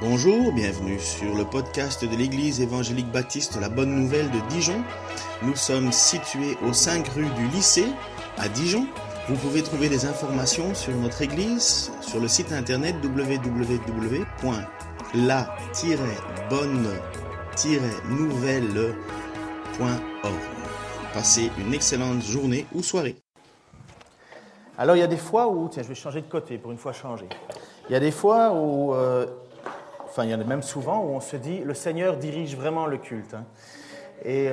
Bonjour, bienvenue sur le podcast de l'Église évangélique baptiste La Bonne Nouvelle de Dijon. Nous sommes situés aux 5 rues du lycée à Dijon. Vous pouvez trouver des informations sur notre Église sur le site internet www.la-bonne-nouvelle.org. Passez une excellente journée ou soirée. Alors il y a des fois où, tiens je vais changer de côté pour une fois changer. Il y a des fois où, il y en a même souvent où on se dit le Seigneur dirige vraiment le culte. Et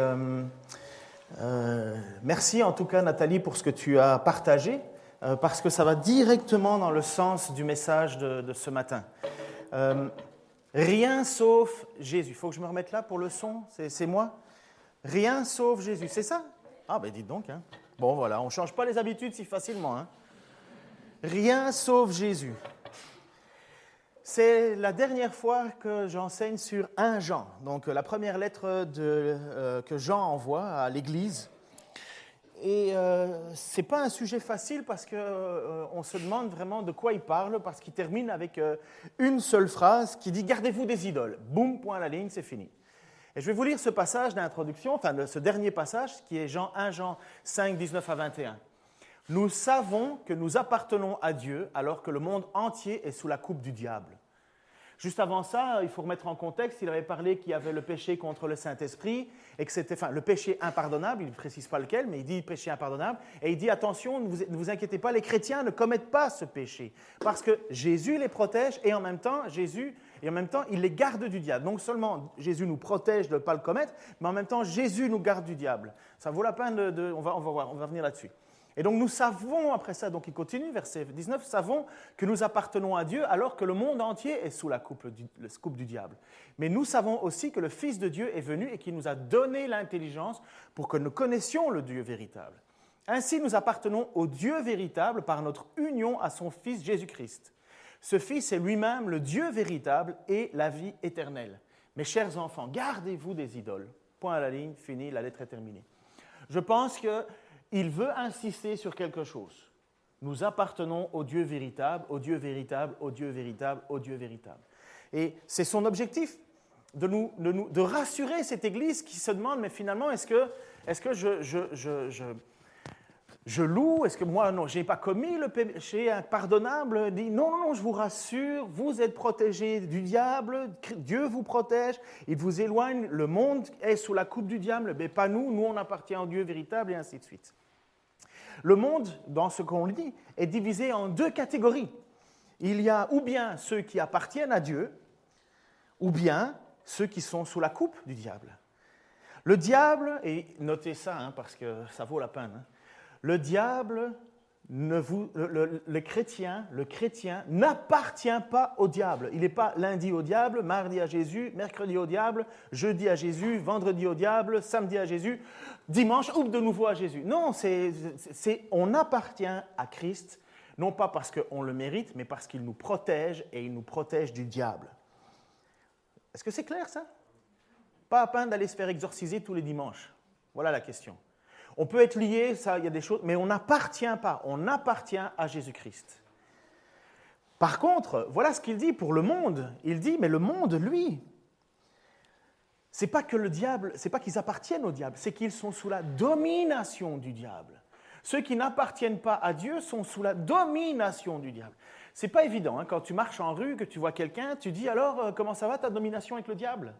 merci en tout cas Nathalie pour ce que tu as partagé, parce que ça va directement dans le sens du message de ce matin. Rien sauf Jésus. Il faut que je me remette là pour le son, c'est moi. Rien sauf Jésus, c'est ça? Ah ben dites donc. Hein. Bon voilà, on ne change pas les habitudes si facilement. Hein. Rien sauf Jésus. C'est la dernière fois que j'enseigne sur 1 Jean, donc la première lettre que Jean envoie à l'Église. Et ce n'est pas un sujet facile parce qu'on se demande vraiment de quoi il parle, parce qu'il termine avec une seule phrase qui dit « Gardez-vous des idoles ». Boum, point à la ligne, c'est fini. Et je vais vous lire ce passage d'introduction, ce dernier passage qui est 1 Jean 5, 19 à 21. « Nous savons que nous appartenons à Dieu alors que le monde entier est sous la coupe du diable. » Juste avant ça, il faut remettre en contexte, il avait parlé qu'il y avait le péché contre le Saint-Esprit, et que c'était le péché impardonnable, il ne précise pas lequel, mais il dit péché impardonnable, et il dit attention, ne vous inquiétez pas, les chrétiens ne commettent pas ce péché, parce que Jésus les protège, et en même temps, il les garde du diable. Donc seulement Jésus nous protège de ne pas le commettre, mais en même temps, Jésus nous garde du diable. Ça vaut la peine on va voir, on va venir là-dessus. Et donc nous savons, après ça, donc il continue, verset 19, « Savons que nous appartenons à Dieu alors que le monde entier est sous la coupe du diable. Mais nous savons aussi que le Fils de Dieu est venu et qu'il nous a donné l'intelligence pour que nous connaissions le Dieu véritable. Ainsi nous appartenons au Dieu véritable par notre union à son Fils Jésus-Christ. Ce Fils est lui-même le Dieu véritable et la vie éternelle. Mes chers enfants, gardez-vous des idoles. » Point à la ligne, fini, la lettre est terminée. Je pense que il veut insister sur quelque chose. Nous appartenons au Dieu véritable, au Dieu véritable, au Dieu véritable, au Dieu véritable. Et c'est son objectif de rassurer cette Église qui se demande, mais finalement, est-ce que je loue? Est-ce que moi, non, je n'ai pas commis le péché impardonnable? Il dit, non, je vous rassure, vous êtes protégés du diable, Dieu vous protège, il vous éloigne, le monde est sous la coupe du diable, mais pas nous on appartient au Dieu véritable, et ainsi de suite. Le monde, dans ce qu'on dit, est divisé en 2 catégories. Il y a ou bien ceux qui appartiennent à Dieu, ou bien ceux qui sont sous la coupe du diable. Le diable, et notez ça parce que ça vaut la peine, le diable, le chrétien n'appartient pas au diable. Il n'est pas lundi au diable, mardi à Jésus, mercredi au diable, jeudi à Jésus, vendredi au diable, samedi à Jésus, dimanche, ou de nouveau à Jésus. Non, on appartient à Christ, non pas parce qu'on le mérite, mais parce qu'il nous protège et il nous protège du diable. Est-ce que c'est clair ça? Pas à peine d'aller se faire exorciser tous les dimanches. Voilà la question. On peut être lié, ça, il y a des choses, mais on n'appartient pas, on appartient à Jésus-Christ. Par contre, voilà ce qu'il dit pour le monde. Il dit, mais le monde, lui, c'est pas que le diable, c'est pas qu'ils appartiennent au diable, c'est qu'ils sont sous la domination du diable. Ceux qui n'appartiennent pas à Dieu sont sous la domination du diable. C'est pas évident, quand tu marches en rue, que tu vois quelqu'un, tu dis alors, comment ça va ta domination avec le diable ?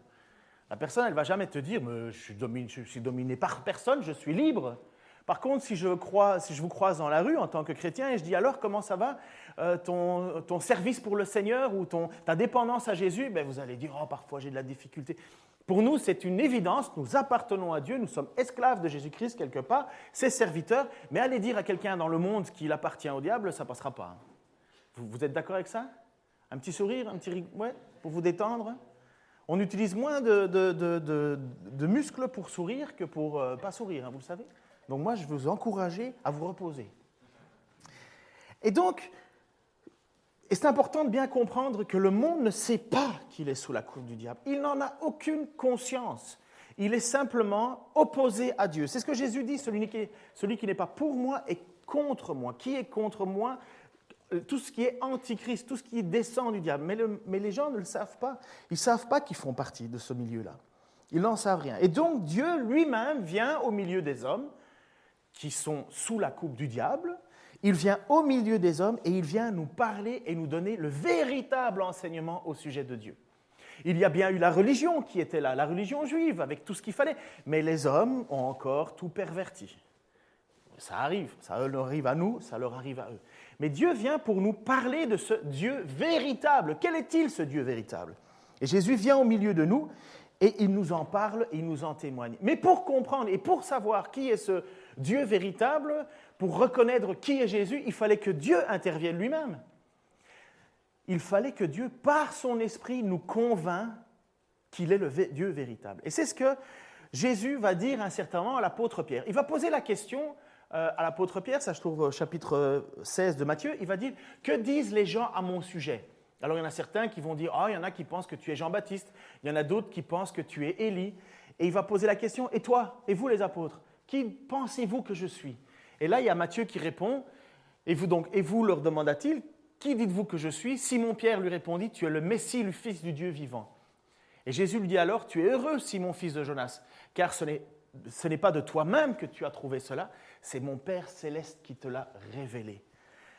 La personne, elle ne va jamais te dire « je suis dominé par personne, je suis libre ». Par contre, si je vous croise dans la rue en tant que chrétien et je dis « alors, comment ça va ton service pour le Seigneur ou ta dépendance à Jésus ?» Vous allez dire « oh, parfois j'ai de la difficulté ». Pour nous, c'est une évidence, nous appartenons à Dieu, nous sommes esclaves de Jésus-Christ quelque part, ses serviteurs, mais aller dire à quelqu'un dans le monde qu'il appartient au diable, ça ne passera pas. Vous êtes d'accord avec ça? Un petit sourire, ouais, pour vous détendre? On utilise moins de muscles pour sourire que pour pas sourire, vous le savez. Donc moi, je veux vous encourager à vous reposer. Et donc, c'est important de bien comprendre que le monde ne sait pas qu'il est sous la coupe du diable. Il n'en a aucune conscience. Il est simplement opposé à Dieu. C'est ce que Jésus dit, celui qui n'est pas pour moi est contre moi. Qui est contre moi? tout ce qui est antichrist, tout ce qui descend du diable. Mais les gens ne le savent pas. Ils ne savent pas qu'ils font partie de ce milieu-là. Ils n'en savent rien. Et donc Dieu lui-même vient au milieu des hommes qui sont sous la coupe du diable. Il vient au milieu des hommes et il vient nous parler et nous donner le véritable enseignement au sujet de Dieu. Il y a bien eu la religion qui était là, la religion juive, avec tout ce qu'il fallait. Mais les hommes ont encore tout perverti. Ça leur arrive à nous, ça leur arrive à eux. Mais Dieu vient pour nous parler de ce Dieu véritable. Quel est-il, ce Dieu véritable? Et Jésus vient au milieu de nous et il nous en parle, il nous en témoigne. Mais pour comprendre et pour savoir qui est ce Dieu véritable, pour reconnaître qui est Jésus, il fallait que Dieu intervienne lui-même. Il fallait que Dieu, par son esprit, nous convainc qu'il est le Dieu véritable. Et c'est ce que Jésus va dire à un certain moment à l'apôtre Pierre. Il va poser la question à l'apôtre Pierre, ça je trouve au chapitre 16 de Matthieu, il va dire « Que disent les gens à mon sujet ?» Alors il y en a certains qui vont dire « Ah, il y en a qui pensent que tu es Jean-Baptiste, il y en a d'autres qui pensent que tu es Élie. » Et il va poser la question « Et toi, et vous les apôtres, qui pensez-vous que je suis ?» Et là, il y a Matthieu qui répond « Et vous leur demanda-t-il, qui dites-vous que je suis ?» Simon-Pierre lui répondit « Tu es le Messie, le Fils du Dieu vivant. » Et Jésus lui dit alors « Tu es heureux, Simon, fils de Jonas, car ce n'est pas de toi-même que tu as trouvé cela, c'est mon Père céleste qui te l'a révélé. »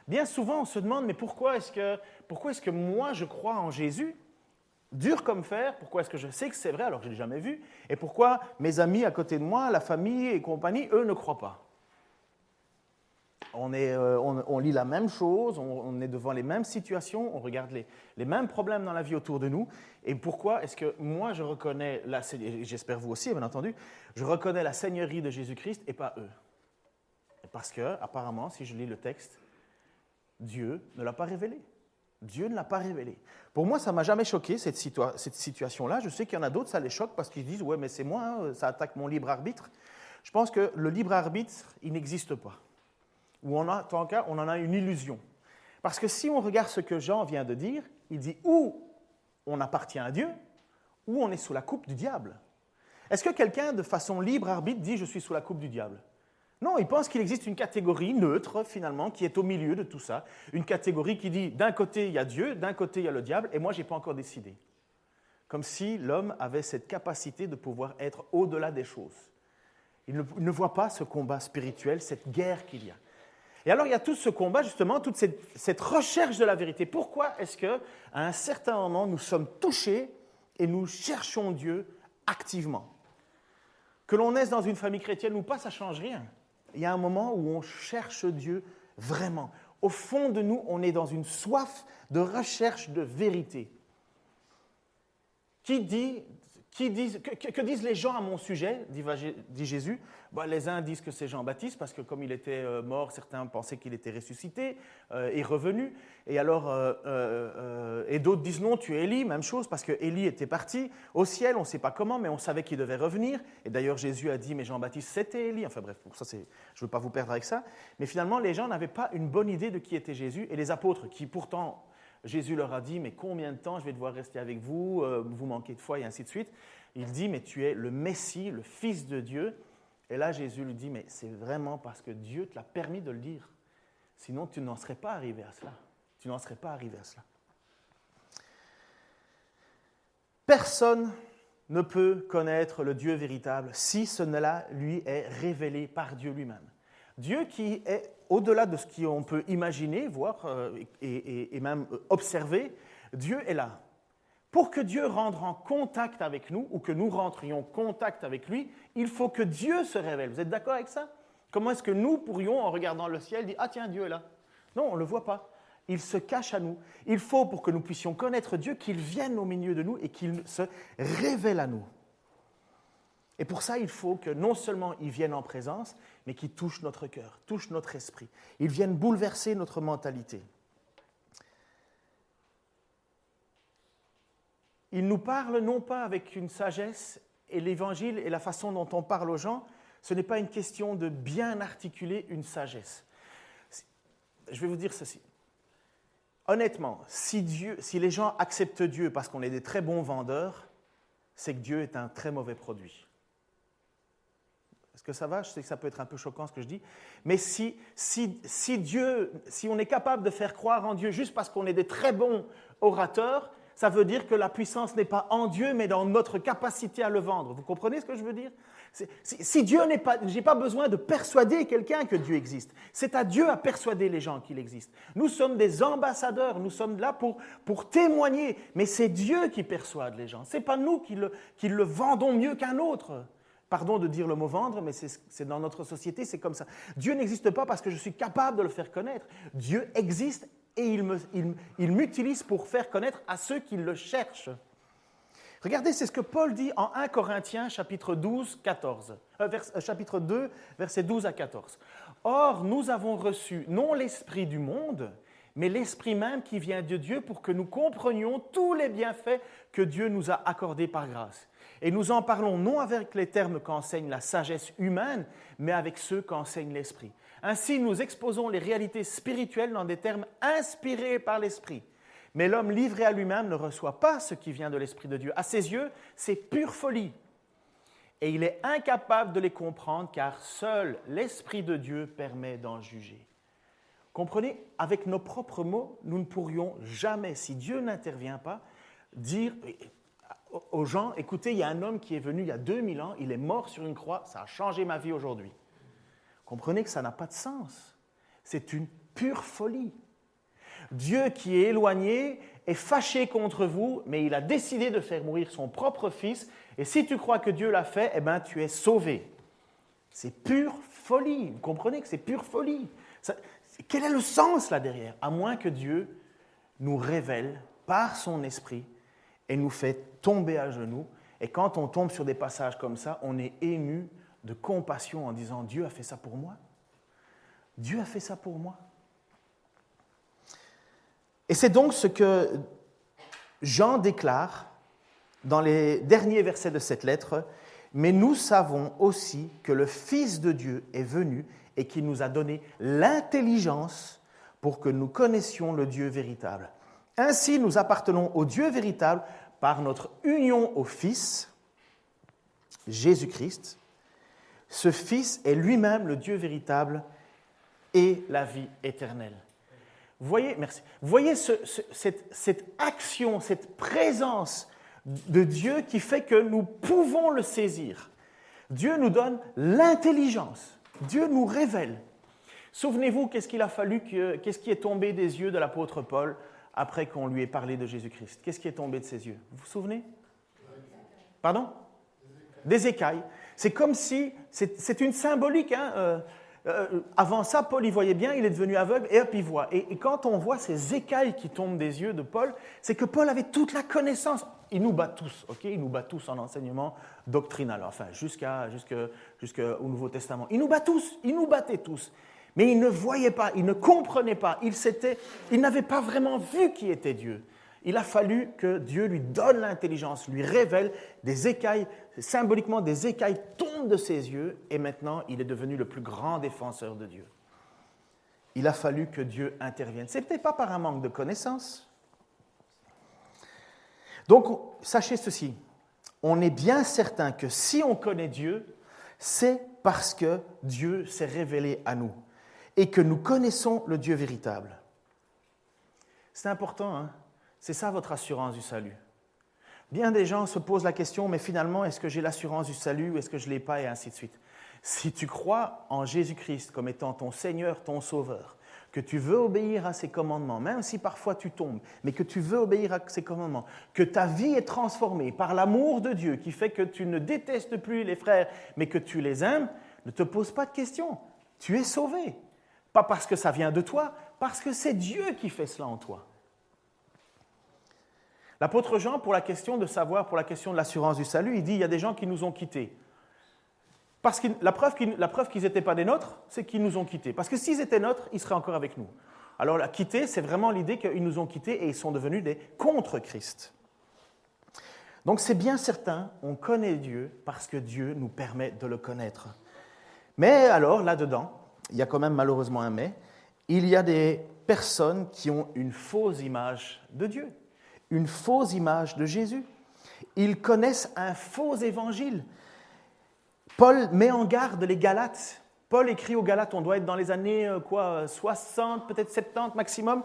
Bien souvent, on se demande, mais pourquoi est-ce que moi je crois en Jésus, dur comme fer, pourquoi est-ce que je sais que c'est vrai alors que je ne l'ai jamais vu, et pourquoi mes amis à côté de moi, la famille et compagnie, eux ne croient pas? On lit la même chose, on est devant les mêmes situations, on regarde les mêmes problèmes dans la vie autour de nous. Et pourquoi est-ce que moi je reconnais, j'espère vous aussi bien entendu, je reconnais la seigneurie de Jésus-Christ et pas eux? Parce que, apparemment, si je lis le texte, Dieu ne l'a pas révélé. Dieu ne l'a pas révélé. Pour moi, ça ne m'a jamais choqué, cette situation-là. Je sais qu'il y en a d'autres, ça les choque parce qu'ils disent « Ouais, mais c'est moi, hein, ça attaque mon libre arbitre. » Je pense que le libre arbitre, il n'existe pas. Ou en tant cas, on en a une illusion. Parce que si on regarde ce que Jean vient de dire, il dit ou on appartient à Dieu, ou on est sous la coupe du diable. Est-ce que quelqu'un, de façon libre arbitre, dit « je suis sous la coupe du diable » ? Non, il pense qu'il existe une catégorie neutre, finalement, qui est au milieu de tout ça. Une catégorie qui dit d'un côté il y a Dieu, d'un côté il y a le diable, et moi je n'ai pas encore décidé. Comme si l'homme avait cette capacité de pouvoir être au-delà des choses. Il ne voit pas ce combat spirituel, cette guerre qu'il y a. Et alors, il y a tout ce combat, justement, toute cette recherche de la vérité. Pourquoi est-ce qu'à un certain moment, nous sommes touchés et nous cherchons Dieu activement? Que l'on naisse dans une famille chrétienne ou pas, ça ne change rien. Il y a un moment où on cherche Dieu vraiment. Au fond de nous, on est dans une soif de recherche de vérité. Que disent les gens à mon sujet, dit Jésus? Les uns disent que c'est Jean-Baptiste, parce que comme il était mort, certains pensaient qu'il était ressuscité et revenu. Et d'autres disent non, tu es Élie, même chose, parce que Élie était parti au ciel, on ne sait pas comment, mais on savait qu'il devait revenir. Et d'ailleurs, Jésus a dit, mais Jean-Baptiste, c'était Élie. Enfin bref, pour ça, je ne veux pas vous perdre avec ça. Mais finalement, les gens n'avaient pas une bonne idée de qui était Jésus. Et les apôtres, qui pourtant, Jésus leur a dit, mais combien de temps je vais devoir rester avec vous, vous manquez de foi, et ainsi de suite. Il dit, mais tu es le Messie, le Fils de Dieu. Et là, Jésus lui dit, mais c'est vraiment parce que Dieu te l'a permis de le dire. Sinon, tu n'en serais pas arrivé à cela. Tu n'en serais pas arrivé à cela. Personne ne peut connaître le Dieu véritable si cela lui est révélé par Dieu lui-même. Dieu qui est au-delà de ce qu'on peut imaginer, voir et même observer, Dieu est là. Pour que Dieu rentre en contact avec nous, ou que nous rentrions en contact avec lui, il faut que Dieu se révèle. Vous êtes d'accord avec ça? Comment est-ce que nous pourrions, en regardant le ciel, dire « Ah tiens, Dieu est là ». Non, on ne le voit pas. Il se cache à nous. Il faut, pour que nous puissions connaître Dieu, qu'il vienne au milieu de nous et qu'il se révèle à nous. Et pour ça, il faut que non seulement il vienne en présence, mais qu'il touche notre cœur, touche notre esprit. Il vienne bouleverser notre mentalité. Il nous parle non pas avec une sagesse, et l'Évangile et la façon dont on parle aux gens, ce n'est pas une question de bien articuler une sagesse. Je vais vous dire ceci. Honnêtement, si les gens acceptent Dieu parce qu'on est des très bons vendeurs, c'est que Dieu est un très mauvais produit. Est-ce que ça va? Je sais que ça peut être un peu choquant ce que je dis. Mais si on est capable de faire croire en Dieu juste parce qu'on est des très bons orateurs, ça veut dire que la puissance n'est pas en Dieu, mais dans notre capacité à le vendre. Vous comprenez ce que je veux dire? Si Dieu n'est pas... Je n'ai pas besoin de persuader quelqu'un que Dieu existe. C'est à Dieu à persuader les gens qu'il existe. Nous sommes des ambassadeurs, nous sommes là pour témoigner, mais c'est Dieu qui persuade les gens. Ce n'est pas nous qui le vendons mieux qu'un autre. Pardon de dire le mot vendre, mais c'est dans notre société, c'est comme ça. Dieu n'existe pas parce que je suis capable de le faire connaître. Dieu existe et il m'utilise pour faire connaître à ceux qui le cherchent. Regardez, c'est ce que Paul dit en 1 Corinthiens, chapitre 2, versets 12 à 14. « Or, nous avons reçu non l'esprit du monde, mais l'esprit même qui vient de Dieu pour que nous comprenions tous les bienfaits que Dieu nous a accordés par grâce. Et nous en parlons non avec les termes qu'enseigne la sagesse humaine, mais avec ceux qu'enseigne l'esprit. Ainsi, nous exposons les réalités spirituelles dans des termes inspirés par l'esprit. Mais l'homme livré à lui-même ne reçoit pas ce qui vient de l'Esprit de Dieu. À ses yeux, c'est pure folie. Et il est incapable de les comprendre, car seul l'Esprit de Dieu permet d'en juger. » Comprenez, avec nos propres mots, nous ne pourrions jamais, si Dieu n'intervient pas, dire aux gens, écoutez, il y a un homme qui est venu il y a 2000 ans, il est mort sur une croix, ça a changé ma vie aujourd'hui. Comprenez que ça n'a pas de sens. C'est une pure folie. Dieu qui est éloigné est fâché contre vous, mais il a décidé de faire mourir son propre fils. Et si tu crois que Dieu l'a fait, eh bien, tu es sauvé. C'est pure folie. Vous comprenez que c'est pure folie. Quel est le sens là derrière? À moins que Dieu nous révèle par son esprit et nous fait tomber à genoux. Et quand on tombe sur des passages comme ça, on est ému de compassion en disant « Dieu a fait ça pour moi. Dieu a fait ça pour moi. » Et c'est donc ce que Jean déclare dans les derniers versets de cette lettre. « Mais nous savons aussi que le Fils de Dieu est venu et qu'il nous a donné l'intelligence pour que nous connaissions le Dieu véritable. Ainsi, nous appartenons au Dieu véritable par notre union au Fils, Jésus-Christ. Ce Fils est lui-même le Dieu véritable et la vie éternelle. » Vous voyez, merci. Vous voyez cette action, cette présence de Dieu qui fait que nous pouvons le saisir. Dieu nous donne l'intelligence. Dieu nous révèle. Souvenez-vous, qu'est-ce qui est tombé des yeux de l'apôtre Paul après qu'on lui ait parlé de Jésus-Christ? Qu'est-ce qui est tombé de ses yeux? Vous vous souvenez? Pardon? Des écailles. C'est comme si, c'est une symbolique, hein, avant ça, Paul y voyait bien, il est devenu aveugle et hop, il voit. Et quand on voit ces écailles qui tombent des yeux de Paul, c'est que Paul avait toute la connaissance. Il nous bat tous, ok? Il nous bat tous en enseignement doctrinal, enfin, jusqu'au Nouveau Testament. Il nous bat tous, il nous battait tous. Mais il ne voyait pas, il ne comprenait pas, il n'avait pas vraiment vu qui était Dieu. Il a fallu que Dieu lui donne l'intelligence, lui révèle des écailles, symboliquement des écailles tombent de ses yeux et maintenant il est devenu le plus grand défenseur de Dieu. Il a fallu que Dieu intervienne. Ce n'était pas par un manque de connaissance. Donc, sachez ceci, on est bien certain que si on connaît Dieu, c'est parce que Dieu s'est révélé à nous et que nous connaissons le Dieu véritable. C'est important, hein? C'est ça votre assurance du salut. Bien des gens se posent la question, mais finalement, est-ce que j'ai l'assurance du salut ou est-ce que je ne l'ai pas, et ainsi de suite. Si tu crois en Jésus-Christ comme étant ton Seigneur, ton Sauveur, que tu veux obéir à ses commandements, même si parfois tu tombes, mais que tu veux obéir à ses commandements, que ta vie est transformée par l'amour de Dieu qui fait que tu ne détestes plus les frères, mais que tu les aimes, ne te pose pas de questions. Tu es sauvé. Pas parce que ça vient de toi, parce que c'est Dieu qui fait cela en toi. L'apôtre Jean, pour la question de savoir, pour la question de l'assurance du salut, il dit, il y a des gens qui nous ont quittés. Parce que la preuve qu'ils n'étaient pas des nôtres, c'est qu'ils nous ont quittés. Parce que s'ils étaient nôtres, ils seraient encore avec nous. Alors, la quitter, c'est vraiment l'idée qu'ils nous ont quittés et ils sont devenus des contre-Christ. Donc, c'est bien certain, on connaît Dieu parce que Dieu nous permet de le connaître. Mais alors, là-dedans, il y a quand même malheureusement un mais, il y a des personnes qui ont une fausse image de Dieu, une fausse image de Jésus. Ils connaissent un faux évangile Paul met en garde les Galates. Paul écrit aux Galates, on doit être dans les années 60, peut-être 70 maximum.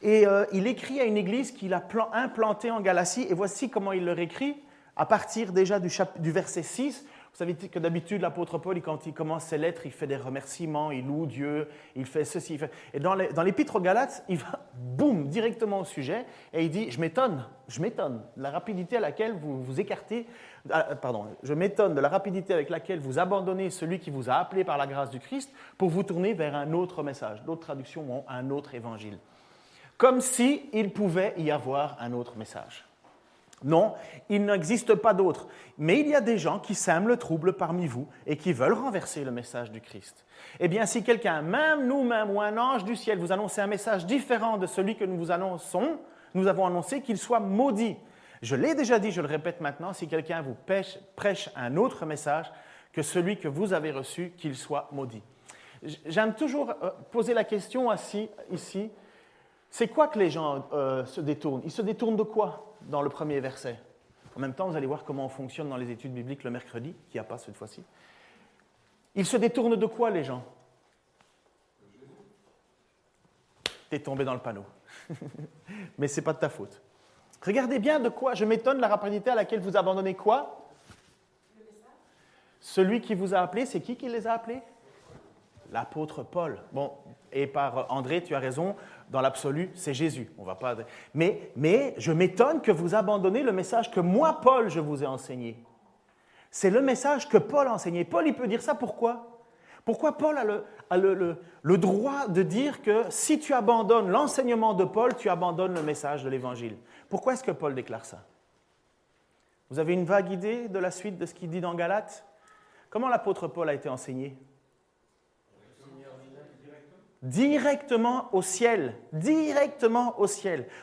Et il écrit à une église qu'il a implantée en Galatie. Et voici comment il leur écrit, à partir déjà du verset 6. Vous savez que d'habitude, l'apôtre Paul, quand il commence ses lettres, il fait des remerciements, il loue Dieu, il fait ceci. Et dans l'épître aux Galates, il va, boum, directement au sujet, et il dit, je m'étonne de la rapidité à laquelle vous vous écartez, je m'étonne de la rapidité avec laquelle vous abandonnez celui qui vous a appelé par la grâce du Christ pour vous tourner vers un autre message. D'autres traductions ont un autre évangile. Comme s'il pouvait y avoir un autre message. Non, il n'existe pas d'autre. Mais il y a des gens qui sèment le trouble parmi vous et qui veulent renverser le message du Christ. Eh bien, si quelqu'un, même nous-mêmes ou un ange du ciel, vous annonce un message différent de celui que nous avons annoncé, qu'il soit maudit. Je l'ai déjà dit, je le répète maintenant, si quelqu'un vous prêche un autre message que celui que vous avez reçu, qu'il soit maudit. J'aime toujours poser la question ici, c'est quoi que les gens se détournent? Ils se détournent de quoi dans le premier verset? En même temps, vous allez voir comment on fonctionne dans les études bibliques le mercredi, qui n'y a pas cette fois-ci. Ils se détournent de quoi, les gens? T'es tombé dans le panneau. Mais ce n'est pas de ta faute. Regardez bien de quoi. Je m'étonne de la rapidité à laquelle vous abandonnez quoi? Celui qui vous a appelé, c'est qui les a appelés? L'apôtre Paul. Bon, et par André, tu as raison, dans l'absolu, c'est Jésus. On va pas... mais je m'étonne que vous abandonnez le message que moi, Paul, je vous ai enseigné. C'est le message que Paul a enseigné. Paul, il peut dire ça pourquoi? Pourquoi Paul a le droit de dire que si tu abandonnes l'enseignement de Paul, tu abandonnes le message de l'Évangile? Pourquoi est-ce que Paul déclare ça? Vous avez une vague idée de la suite de ce qu'il dit dans Galates? Comment l'apôtre Paul a été enseigné? Directement au ciel.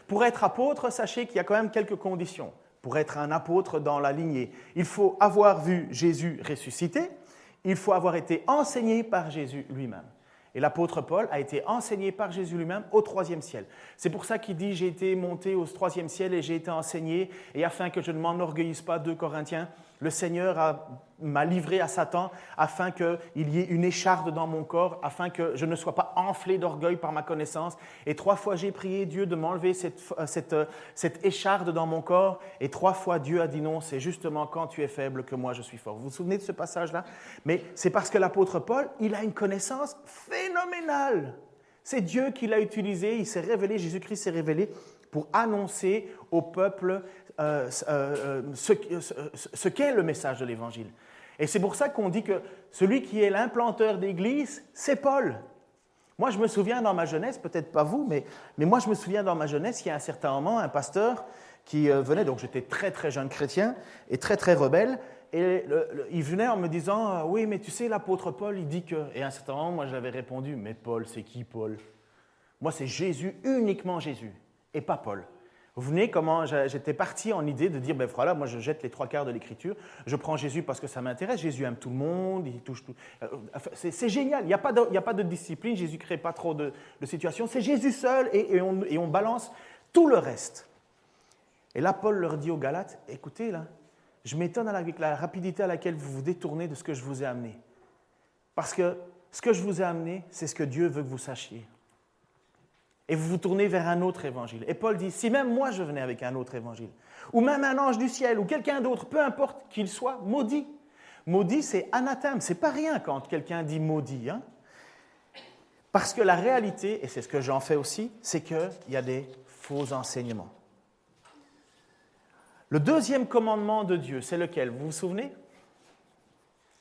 Pour être apôtre, sachez qu'il y a quand même quelques conditions. Pour être un apôtre dans la lignée, il faut avoir vu Jésus ressuscité, il faut avoir été enseigné par Jésus lui-même. Et l'apôtre Paul a été enseigné par Jésus lui-même au 3e ciel. C'est pour ça qu'il dit « J'ai été monté au 3e ciel et j'ai été enseigné, et afin que je ne m'enorgueillisse pas » 2 Corinthiens, le Seigneur m'a livré à Satan afin qu'il y ait une écharde dans mon corps, afin que je ne sois pas enflé d'orgueil par ma connaissance. Et 3 fois j'ai prié Dieu de m'enlever cette écharde dans mon corps, et 3 fois Dieu a dit non, c'est justement quand tu es faible que moi je suis fort. Vous vous souvenez de ce passage-là? Mais c'est parce que l'apôtre Paul, il a une connaissance phénoménale. C'est Dieu qui l'a utilisé, il s'est révélé, Jésus-Christ s'est révélé pour annoncer au peuple ce qu'est le message de l'Évangile. Et c'est pour ça qu'on dit que celui qui est l'implanteur d'Église, c'est Paul. Moi, je me souviens dans ma jeunesse, peut-être pas vous, mais moi, je me souviens dans ma jeunesse, il y a un certain moment, un pasteur qui venait, donc j'étais très, très jeune chrétien et très, très rebelle, et il venait en me disant « Oui, mais tu sais, l'apôtre Paul, il dit que… » Et à un certain moment, moi, je l'avais répondu « Mais Paul, c'est qui Paul? Moi, c'est Jésus, uniquement Jésus, et pas Paul. » Vous venez comment j'étais parti en idée de dire, ben voilà, moi je jette les 3/4 de l'Écriture, je prends Jésus parce que ça m'intéresse, Jésus aime tout le monde, il touche tout. C'est génial, il n'y a pas de discipline, Jésus ne crée pas trop de situations, c'est Jésus seul et on balance tout le reste. Et là, Paul leur dit aux Galates, écoutez, là, je m'étonne avec la rapidité à laquelle vous vous détournez de ce que je vous ai amené. Parce que ce que je vous ai amené, c'est ce que Dieu veut que vous sachiez. Et vous vous tournez vers un autre évangile. Et Paul dit, si même moi je venais avec un autre évangile, ou même un ange du ciel, ou quelqu'un d'autre, peu importe qu'il soit, maudit. Maudit, c'est anathème, c'est pas rien quand quelqu'un dit maudit. Hein? Parce que la réalité, et c'est ce que j'en fais aussi, c'est qu'il y a des faux enseignements. Le 2e commandement de Dieu, c'est lequel? Vous vous souvenez?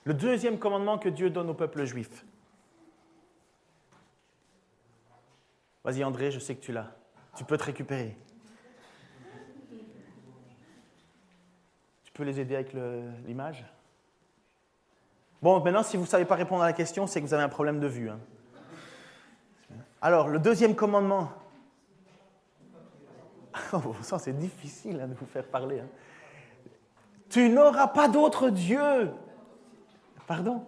Le 2e commandement que Dieu donne au peuple juif. Vas-y André, je sais que tu l'as. Tu peux te récupérer. Tu peux les aider avec l'image? Bon, maintenant, si vous ne savez pas répondre à la question, c'est que vous avez un problème de vue. Hein. Alors, le 2e commandement. Oh, ça, c'est difficile de vous faire parler. Hein. Tu n'auras pas d'autre Dieu. Pardon?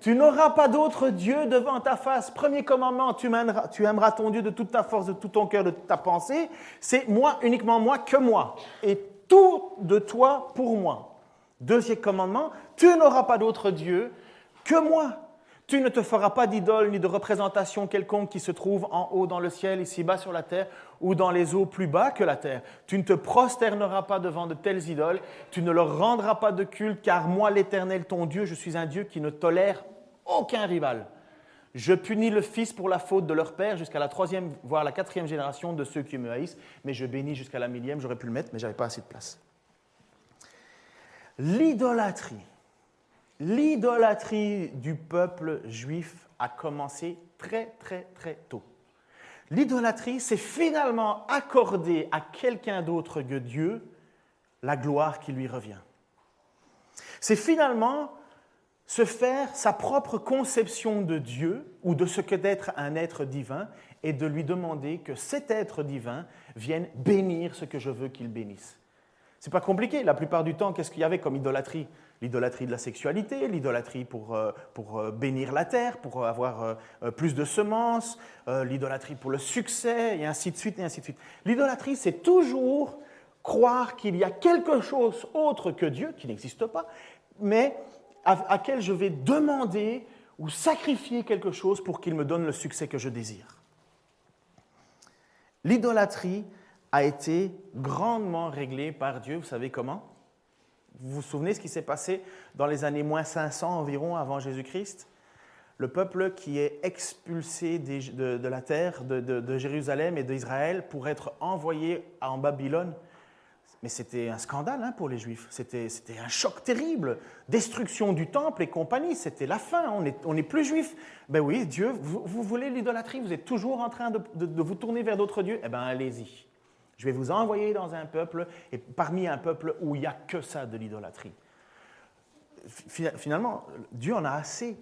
Tu n'auras pas d'autre Dieu devant ta face. 1er commandement, tu aimeras ton Dieu de toute ta force, de tout ton cœur, de toute ta pensée. C'est moi, uniquement moi, que moi. Et tout de toi pour moi. Deuxième commandement, tu n'auras pas d'autre Dieu que moi. Tu ne te feras pas d'idole ni de représentation quelconque qui se trouve en haut dans le ciel, ici-bas sur la terre, ou dans les eaux plus bas que la terre. Tu ne te prosterneras pas devant de telles idoles, tu ne leur rendras pas de culte, car moi, l'Éternel, ton Dieu, je suis un Dieu qui ne tolère aucun rival. Je punis le fils pour la faute de leur père jusqu'à la 3e, voire la 4e génération de ceux qui me haïssent, mais je bénis jusqu'à la 1000e. J'aurais pu le mettre, mais je n'avais pas assez de place. L'idolâtrie du peuple juif a commencé très, très, très tôt. L'idolâtrie, c'est finalement accorder à quelqu'un d'autre que Dieu la gloire qui lui revient. C'est finalement se faire sa propre conception de Dieu ou de ce que d'être un être divin et de lui demander que cet être divin vienne bénir ce que je veux qu'il bénisse. Ce n'est pas compliqué. La plupart du temps, qu'est-ce qu'il y avait comme idolâtrie ? L'idolâtrie de la sexualité, l'idolâtrie pour bénir la terre, pour avoir plus de semences, l'idolâtrie pour le succès, et ainsi de suite, et ainsi de suite. L'idolâtrie, c'est toujours croire qu'il y a quelque chose autre que Dieu, qui n'existe pas, mais à quel je vais demander ou sacrifier quelque chose pour qu'il me donne le succès que je désire. L'idolâtrie a été grandement réglée par Dieu. Vous savez comment ? Vous vous souvenez ce qui s'est passé dans les années moins 500 environ avant Jésus-Christ ? Le peuple qui est expulsé de la terre, de Jérusalem et d'Israël pour être envoyé en Babylone. Mais c'était un scandale pour les Juifs, c'était un choc terrible, destruction du temple et compagnie, c'était la fin, on n'est plus juifs. Ben oui, Dieu, vous voulez l'idolâtrie, vous êtes toujours en train de vous tourner vers d'autres dieux, eh bien allez-y. Je vais vous envoyer dans un peuple, et parmi un peuple où il n'y a que ça de l'idolâtrie. Finalement, Dieu en a assez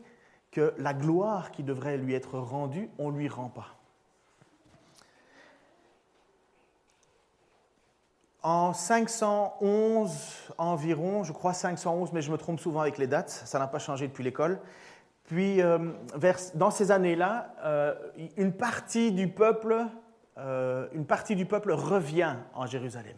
que la gloire qui devrait lui être rendue, on ne lui rend pas. En 511 environ, je crois 511, mais je me trompe souvent avec les dates, ça n'a pas changé depuis l'école. Puis, dans ces années-là, une partie du peuple revient en Jérusalem.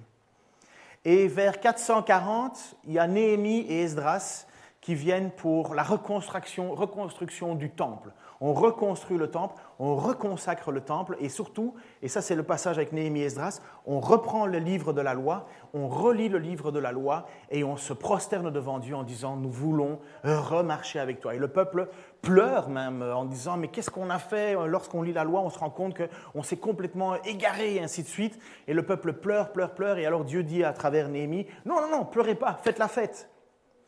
Et vers 440, il y a Néhémie et Esdras qui viennent pour la reconstruction du temple. On reconstruit le temple, on reconsacre le temple et surtout, et ça c'est le passage avec Néhémie et Esdras, on reprend le livre de la loi, on relit le livre de la loi et on se prosterne devant Dieu en disant « nous voulons remarcher avec toi ». Et le peuple pleure même en disant « mais qu'est-ce qu'on a fait ?» Lorsqu'on lit la loi, on se rend compte qu'on s'est complètement égaré et ainsi de suite. Et le peuple pleure et alors Dieu dit à travers Néhémie « non, pleurez pas, faites la fête.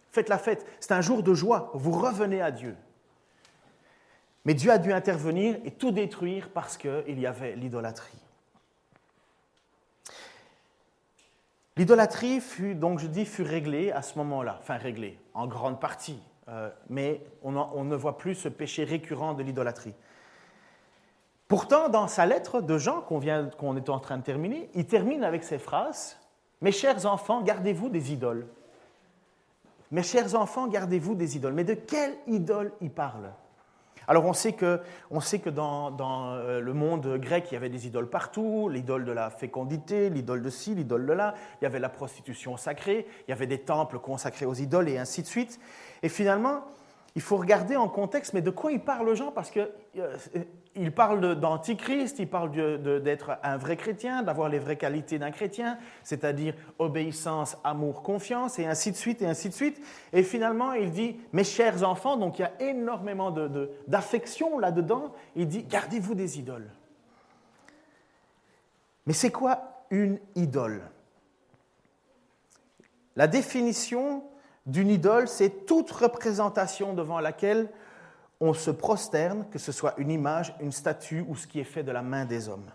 Faites la fête, c'est un jour de joie, vous revenez à Dieu. » Mais Dieu a dû intervenir et tout détruire parce qu'il y avait l'idolâtrie. L'idolâtrie fut réglée à ce moment-là, enfin réglée en grande partie, mais on ne voit plus ce péché récurrent de l'idolâtrie. Pourtant, dans sa lettre de Jean qu'on est en train de terminer, il termine avec ces phrases « Mes chers enfants, gardez-vous des idoles. » Mes chers enfants, gardez-vous des idoles. Mais de quelle idole il parle ? Alors on sait que dans le monde grec, il y avait des idoles partout, l'idole de la fécondité, l'idole de ci, l'idole de là, il y avait la prostitution sacrée, il y avait des temples consacrés aux idoles et ainsi de suite. Et finalement, il faut regarder en contexte, mais de quoi il parle Jean ? Parce qu'il parle d'antichrist, il parle d'être un vrai chrétien, d'avoir les vraies qualités d'un chrétien, c'est-à-dire obéissance, amour, confiance, et ainsi de suite, et ainsi de suite. Et finalement, il dit « mes chers enfants », donc il y a énormément d'affection là-dedans, il dit « gardez-vous des idoles ». Mais c'est quoi une idole ? La définition d'une idole, c'est toute représentation devant laquelle on se prosterne, que ce soit une image, une statue ou ce qui est fait de la main des hommes.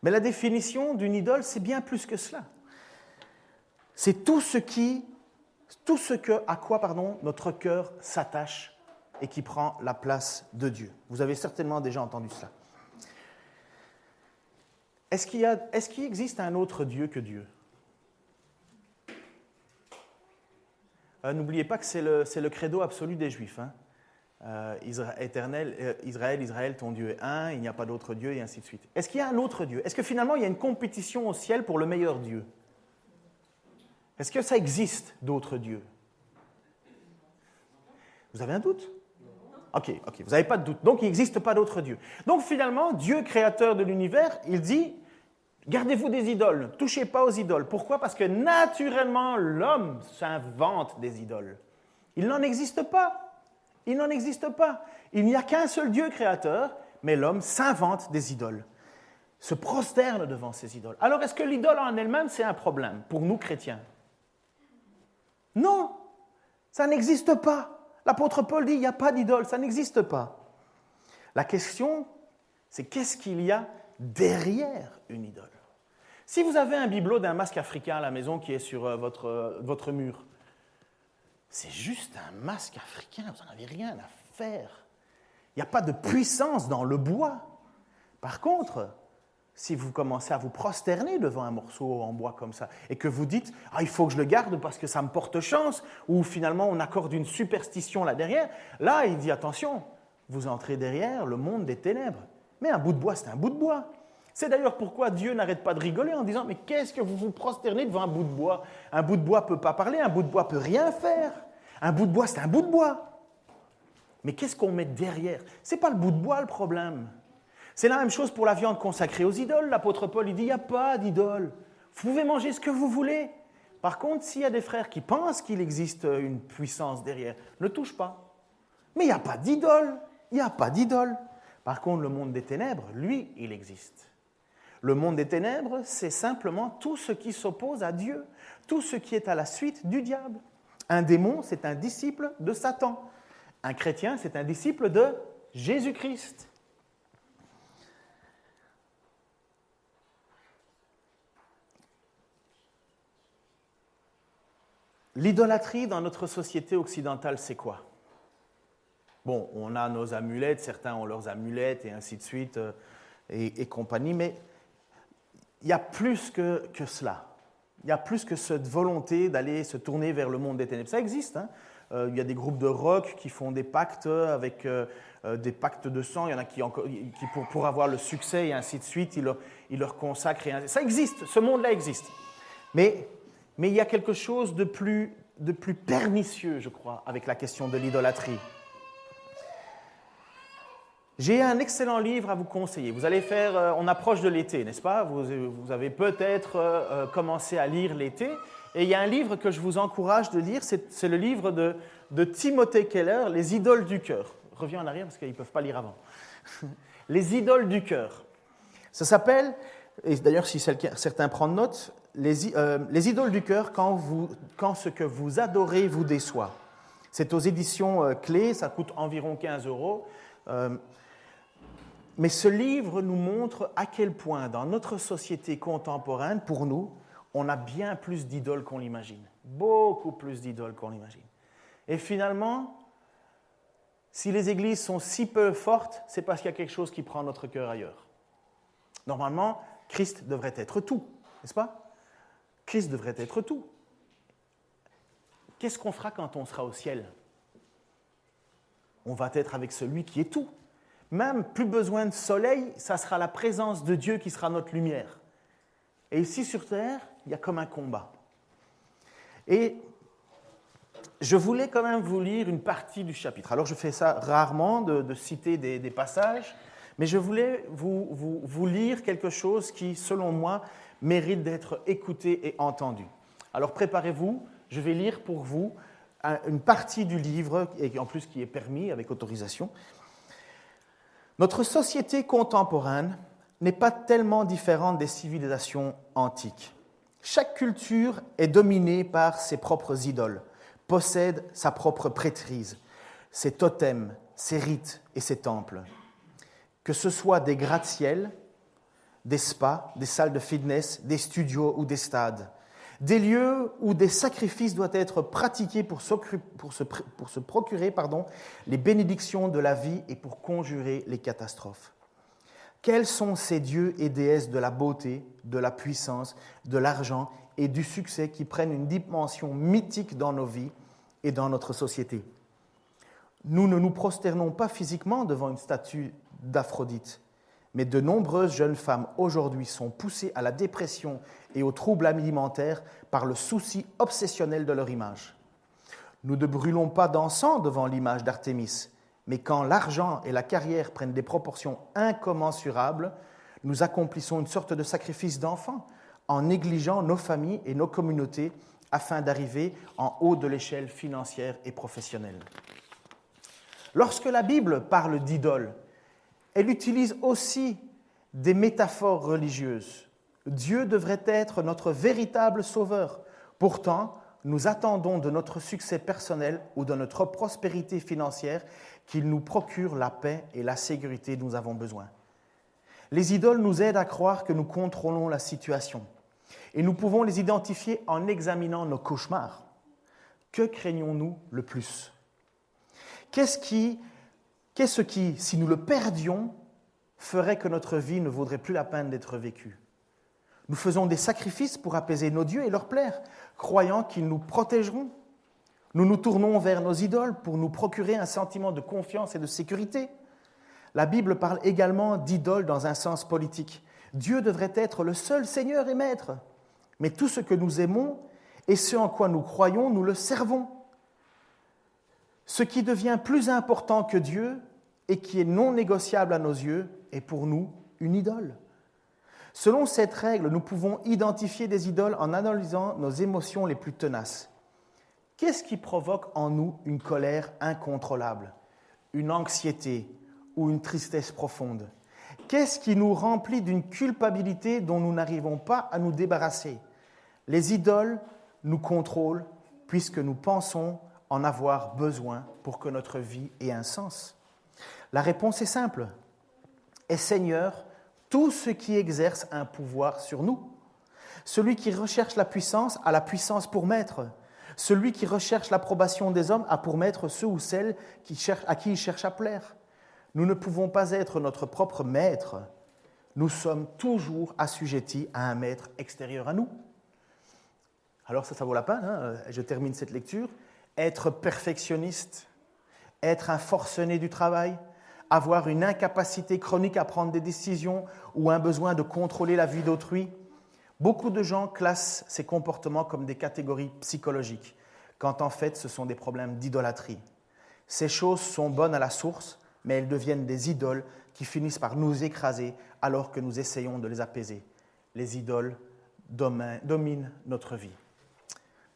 Mais la définition d'une idole, c'est bien plus que cela. C'est tout ce à quoi notre cœur s'attache et qui prend la place de Dieu. Vous avez certainement déjà entendu cela. Est-ce qu'il existe un autre Dieu que Dieu ? N'oubliez pas que c'est le credo absolu des Juifs. Israël, ton Dieu est un, il n'y a pas d'autre Dieu, et ainsi de suite. Est-ce qu'il y a un autre Dieu ? Est-ce que finalement il y a une compétition au ciel pour le meilleur Dieu ? Est-ce que ça existe d'autres dieux? Vous avez un doute? Ok, vous n'avez pas de doute. Donc, il n'existe pas d'autres dieux. Donc, finalement, Dieu, créateur de l'univers, il dit, gardez-vous des idoles, ne touchez pas aux idoles. Pourquoi? Parce que naturellement, l'homme s'invente des idoles. Il n'en existe pas. Il n'en existe pas. Il n'y a qu'un seul Dieu créateur, mais l'homme s'invente des idoles, se prosterne devant ces idoles. Alors, est-ce que l'idole en elle-même, c'est un problème pour nous chrétiens? Non, ça n'existe pas. L'apôtre Paul dit, il n'y a pas d'idole, ça n'existe pas. La question, c'est qu'est-ce qu'il y a derrière une idole? Si vous avez un bibelot d'un masque africain à la maison qui est sur votre mur, c'est juste un masque africain, vous n'en avez rien à faire. Il n'y a pas de puissance dans le bois. Par contre, si vous commencez à vous prosterner devant un morceau en bois comme ça et que vous dites « Ah, il faut que je le garde parce que ça me porte chance » ou finalement on accorde une superstition là derrière, là il dit « Attention, vous entrez derrière le monde des ténèbres. » Mais un bout de bois, c'est un bout de bois. C'est d'ailleurs pourquoi Dieu n'arrête pas de rigoler en disant « Mais qu'est-ce que vous vous prosternez devant un bout de bois? Un bout de bois ne peut pas parler, un bout de bois ne peut rien faire. Un bout de bois, c'est un bout de bois. » Mais qu'est-ce qu'on met derrière? Ce n'est pas le bout de bois le problème. C'est la même chose pour la viande consacrée aux idoles. L'apôtre Paul, il dit, il n'y a pas d'idole. Vous pouvez manger ce que vous voulez. Par contre, s'il y a des frères qui pensent qu'il existe une puissance derrière, ne touche pas. Mais il n'y a pas d'idole. Il n'y a pas d'idole. Par contre, le monde des ténèbres, lui, il existe. Le monde des ténèbres, c'est simplement tout ce qui s'oppose à Dieu, tout ce qui est à la suite du diable. Un démon, c'est un disciple de Satan. Un chrétien, c'est un disciple de Jésus-Christ. L'idolâtrie dans notre société occidentale, c'est quoi? Bon, on a nos amulettes, certains ont leurs amulettes et ainsi de suite et compagnie, mais il y a plus que cela. Il y a plus que cette volonté d'aller se tourner vers le monde des ténèbres. Ça existe, hein? Il y a des groupes de rock qui font des pactes avec des pactes de sang. Il y en a qui pour avoir le succès et ainsi de suite, ils leur consacrent. Ça existe, ce monde-là existe. Mais il y a quelque chose de plus pernicieux, je crois, avec la question de l'idolâtrie. J'ai un excellent livre à vous conseiller. Vous allez on approche de l'été, n'est-ce pas? Vous avez peut-être commencé à lire l'été. Et il y a un livre que je vous encourage de lire, c'est le livre de Timothée Keller, « Les idoles du cœur ». Reviens en arrière parce qu'ils ne peuvent pas lire avant. « Les idoles du cœur ». Ça s'appelle, et d'ailleurs si certains prennent note, les idoles du cœur quand ce que vous adorez vous déçoit. C'est aux éditions Clés, ça coûte environ 15 €. Mais ce livre nous montre à quel point, dans notre société contemporaine, pour nous, on a bien plus d'idoles qu'on l'imagine. Beaucoup plus d'idoles qu'on l'imagine. Et finalement, si les églises sont si peu fortes, c'est parce qu'il y a quelque chose qui prend notre cœur ailleurs. Normalement, Christ devrait être tout, n'est-ce pas? Christ devrait être tout. Qu'est-ce qu'on fera quand on sera au ciel? On va être avec celui qui est tout. Même plus besoin de soleil, ça sera la présence de Dieu qui sera notre lumière. Et ici sur terre, il y a comme un combat. Et je voulais quand même vous lire une partie du chapitre. Alors je fais ça rarement, de citer des passages, mais je voulais vous lire quelque chose qui, selon moi, mérite d'être écouté et entendu. Alors préparez-vous, je vais lire pour vous une partie du livre, et en plus qui est permis avec autorisation. Notre société contemporaine n'est pas tellement différente des civilisations antiques. Chaque culture est dominée par ses propres idoles, possède sa propre prêtrise, ses totems, ses rites et ses temples. Que ce soit des gratte-ciels, des spas, des salles de fitness, des studios ou des stades, des lieux où des sacrifices doivent être pratiqués pour se procurer les bénédictions de la vie et pour conjurer les catastrophes. Quels sont ces dieux et déesses de la beauté, de la puissance, de l'argent et du succès qui prennent une dimension mythique dans nos vies et dans notre société? Nous ne nous prosternons pas physiquement devant une statue d'Aphrodite, Mais de nombreuses jeunes femmes aujourd'hui sont poussées à la dépression et aux troubles alimentaires par le souci obsessionnel de leur image. Nous ne brûlons pas d'encens devant l'image d'Artémis, mais quand l'argent et la carrière prennent des proportions incommensurables, nous accomplissons une sorte de sacrifice d'enfant en négligeant nos familles et nos communautés afin d'arriver en haut de l'échelle financière et professionnelle. Lorsque la Bible parle d'idole, elle utilise aussi des métaphores religieuses. Dieu devrait être notre véritable sauveur. Pourtant, nous attendons de notre succès personnel ou de notre prospérité financière qu'il nous procure la paix et la sécurité dont nous avons besoin. Les idoles nous aident à croire que nous contrôlons la situation. Et nous pouvons les identifier en examinant nos cauchemars. Que craignons-nous le plus ? Qu'est-ce qui, si nous le perdions, ferait que notre vie ne vaudrait plus la peine d'être vécue ? Nous faisons des sacrifices pour apaiser nos dieux et leur plaire, croyant qu'ils nous protégeront. Nous nous tournons vers nos idoles pour nous procurer un sentiment de confiance et de sécurité. La Bible parle également d'idoles dans un sens politique. Dieu devrait être le seul Seigneur et Maître. Mais tout ce que nous aimons et ce en quoi nous croyons, nous le servons. Ce qui devient plus important que Dieu et qui est non négociable à nos yeux est pour nous une idole. Selon cette règle, nous pouvons identifier des idoles en analysant nos émotions les plus tenaces. Qu'est-ce qui provoque en nous une colère incontrôlable, une anxiété ou une tristesse profonde ? Qu'est-ce qui nous remplit d'une culpabilité dont nous n'arrivons pas à nous débarrasser ? Les idoles nous contrôlent puisque nous pensons en avoir besoin pour que notre vie ait un sens. La réponse est simple. Est Seigneur tout ce qui exerce un pouvoir sur nous. Celui qui recherche la puissance a la puissance pour maître. Celui qui recherche l'approbation des hommes a pour maître ceux ou celles à qui il cherche à plaire. Nous ne pouvons pas être notre propre maître. Nous sommes toujours assujettis à un maître extérieur à nous. Alors ça vaut la peine, hein. Je termine cette lecture. Être perfectionniste, être un forcené du travail, avoir une incapacité chronique à prendre des décisions ou un besoin de contrôler la vie d'autrui. Beaucoup de gens classent ces comportements comme des catégories psychologiques, quand en fait ce sont des problèmes d'idolâtrie. Ces choses sont bonnes à la source, mais elles deviennent des idoles qui finissent par nous écraser alors que nous essayons de les apaiser. Les idoles dominent notre vie.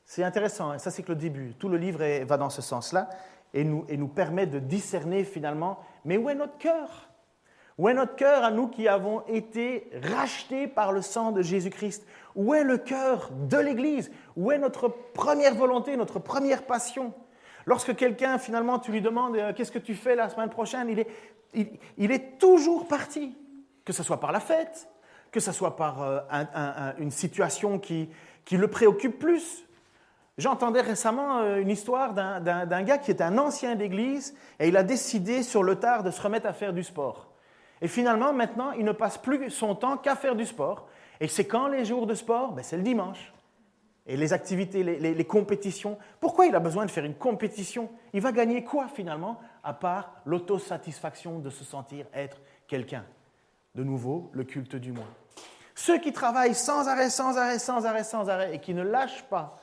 C'est intéressant, hein? Ça c'est que le début. Tout le livre va dans ce sens-là et nous permet de discerner finalement, mais où est notre cœur ? Où est notre cœur à nous qui avons été rachetés par le sang de Jésus-Christ ? Où est le cœur de l'Église ? Où est notre première volonté, notre première passion ? Lorsque quelqu'un, finalement, tu lui demandes « Qu'est-ce que tu fais la semaine prochaine ?» il est toujours parti, que ce soit par la fête, que ce soit par une situation qui le préoccupe plus. J'entendais récemment une histoire d'un gars qui est un ancien d'église et il a décidé sur le tard de se remettre à faire du sport. Et finalement, maintenant, il ne passe plus son temps qu'à faire du sport. Et c'est quand les jours de sport ? C'est le dimanche. Et les activités, les compétitions. Pourquoi il a besoin de faire une compétition ? Il va gagner quoi finalement, à part l'autosatisfaction de se sentir être quelqu'un ? De nouveau, le culte du moi. Ceux qui travaillent sans arrêt et qui ne lâchent pas,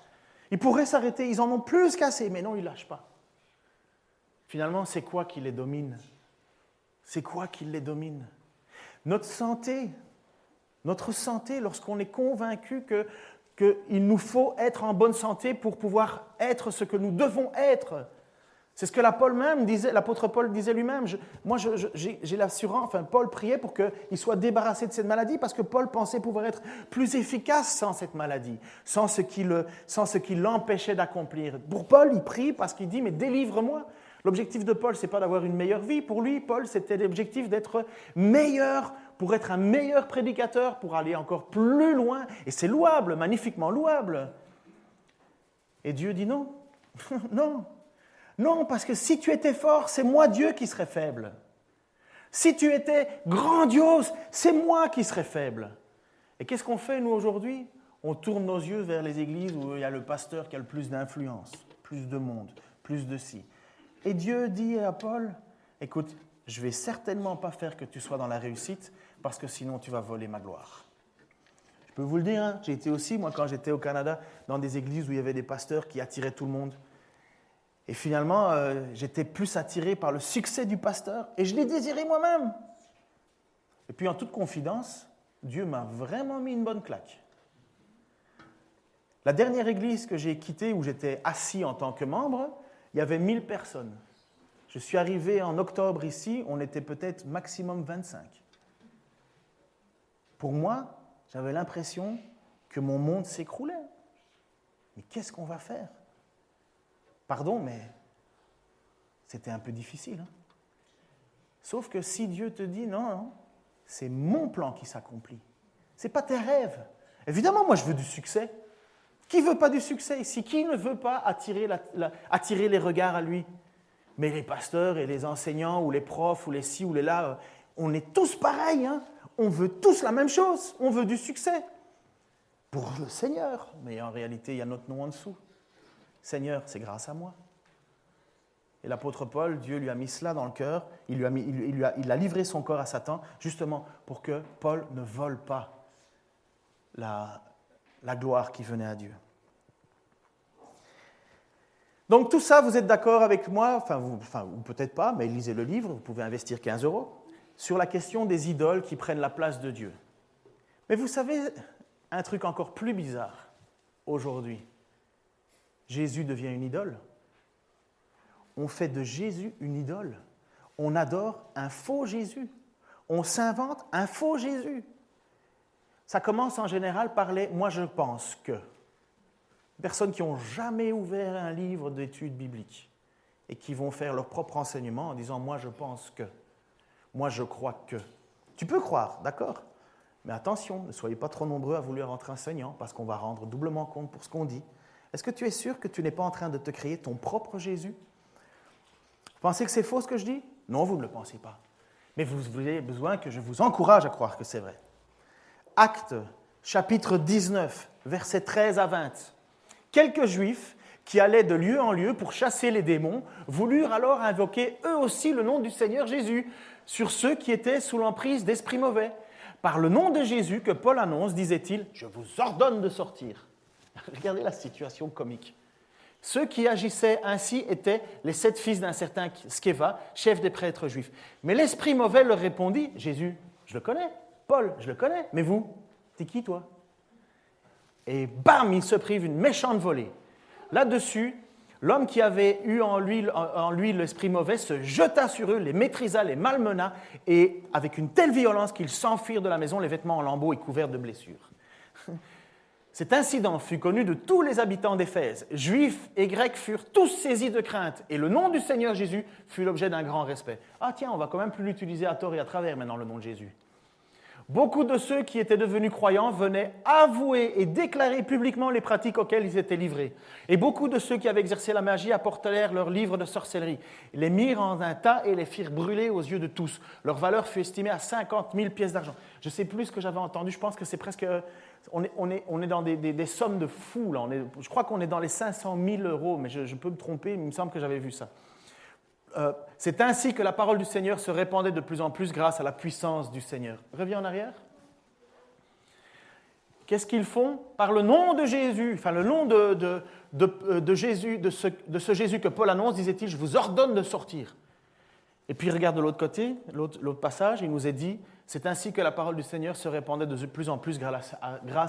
ils pourraient s'arrêter, ils en ont plus qu'assez, mais non, ils ne lâchent pas. Finalement, c'est quoi qui les domine ? C'est quoi qui les domine ? Notre santé, lorsqu'on est convaincu qu'il nous faut être en bonne santé pour pouvoir être ce que nous devons être. C'est ce que l'apôtre Paul disait lui-même. J'ai l'assurance, Paul priait pour qu'il soit débarrassé de cette maladie parce que Paul pensait pouvoir être plus efficace sans cette maladie, sans ce qui l'empêchait d'accomplir. Pour Paul, il prie parce qu'il dit « mais délivre-moi ». L'objectif de Paul, ce n'est pas d'avoir une meilleure vie. Pour lui, Paul, c'était l'objectif d'être meilleur, pour être un meilleur prédicateur, pour aller encore plus loin. Et c'est louable, magnifiquement louable. Et Dieu dit non, non. Non, parce que si tu étais fort, c'est moi Dieu qui serais faible. Si tu étais grandiose, c'est moi qui serais faible. Et qu'est-ce qu'on fait, nous, aujourd'hui ? On tourne nos yeux vers les églises où il y a le pasteur qui a le plus d'influence, plus de monde, plus de ci. Et Dieu dit à Paul, écoute, je ne vais certainement pas faire que tu sois dans la réussite, parce que sinon tu vas voler ma gloire. Je peux vous le dire, hein, j'ai été aussi, moi, quand j'étais au Canada, dans des églises où il y avait des pasteurs qui attiraient tout le monde. Et finalement, j'étais plus attiré par le succès du pasteur et je l'ai désiré moi-même. Et puis, en toute confidence, Dieu m'a vraiment mis une bonne claque. La dernière église que j'ai quittée, où j'étais assis en tant que membre, il y avait 1000 personnes. Je suis arrivé en octobre ici, on était peut-être maximum 25. Pour moi, j'avais l'impression que mon monde s'écroulait. Mais qu'est-ce qu'on va faire? Pardon, mais c'était un peu difficile. Hein? Sauf que si Dieu te dit non, c'est mon plan qui s'accomplit. Ce n'est pas tes rêves. Évidemment, moi, je veux du succès. Qui ne veut pas du succès ici? Qui ne veut pas attirer les regards à lui? Mais les pasteurs et les enseignants ou les profs ou les ci ou les là, on est tous pareils. Hein? On veut tous la même chose. On veut du succès. Pour le Seigneur. Mais en réalité, il y a notre nom en dessous. Seigneur, c'est grâce à moi. Et l'apôtre Paul, Dieu lui a mis cela dans le cœur. Il a livré son corps à Satan, justement pour que Paul ne vole pas la gloire qui venait à Dieu. Donc tout ça, vous êtes d'accord avec moi, ou peut-être pas, mais lisez le livre, vous pouvez investir 15 €, sur la question des idoles qui prennent la place de Dieu. Mais vous savez, un truc encore plus bizarre, aujourd'hui, Jésus devient une idole. On fait de Jésus une idole. On adore un faux Jésus. On s'invente un faux Jésus. Ça commence en général par les « moi je pense que ». Personnes qui n'ont jamais ouvert un livre d'études bibliques et qui vont faire leur propre enseignement en disant « moi je pense que »,« moi je crois que ». Tu peux croire, d'accord, mais attention, ne soyez pas trop nombreux à vouloir être enseignant parce qu'on va rendre doublement compte pour ce qu'on dit. Est-ce que tu es sûr que tu n'es pas en train de te créer ton propre Jésus? Vous pensez que c'est faux ce que je dis? Non, vous ne le pensez pas. Mais vous avez besoin que je vous encourage à croire que c'est vrai. Actes, chapitre 19, versets 13 à 20. Quelques Juifs qui allaient de lieu en lieu pour chasser les démons voulurent alors invoquer eux aussi le nom du Seigneur Jésus sur ceux qui étaient sous l'emprise d'esprits mauvais. Par le nom de Jésus que Paul annonce, disait-il, « Je vous ordonne de sortir ». Regardez la situation comique. Ceux qui agissaient ainsi étaient les 7 fils d'un certain Sceva, chef des prêtres juifs. Mais l'esprit mauvais leur répondit, « Jésus, je le connais. Paul, je le connais. Mais vous, t'es qui toi ?» Et bam, il se prive une méchante volée. Là-dessus, l'homme qui avait eu en lui l'esprit mauvais se jeta sur eux, les maîtrisa, les malmena, et avec une telle violence qu'ils s'enfuirent de la maison, les vêtements en lambeaux et couverts de blessures. Cet incident fut connu de tous les habitants d'Éphèse. Juifs et Grecs furent tous saisis de crainte, et le nom du Seigneur Jésus fut l'objet d'un grand respect. Ah tiens, on va quand même plus l'utiliser à tort et à travers maintenant, le nom de Jésus. Beaucoup de ceux qui étaient devenus croyants venaient avouer et déclarer publiquement les pratiques auxquelles ils étaient livrés. Et beaucoup de ceux qui avaient exercé la magie apportèrent leurs livres de sorcellerie, les mirent en un tas et les firent brûler aux yeux de tous. Leur valeur fut estimée à 50 000 pièces d'argent. Je ne sais plus ce que j'avais entendu, je pense que c'est presque... On est dans des sommes de fous, là. Je crois qu'on est dans les 500 000 €, mais je peux me tromper, il me semble que j'avais vu ça. C'est ainsi que la parole du Seigneur se répandait de plus en plus grâce à la puissance du Seigneur. Reviens en arrière. Qu'est-ce qu'ils font? Par le nom de Jésus, enfin le nom de Jésus, de ce Jésus que Paul annonce, disait-il, je vous ordonne de sortir. Et puis regarde de l'autre côté, l'autre passage, il nous est dit, c'est ainsi que la parole du Seigneur se répandait de plus en plus grâce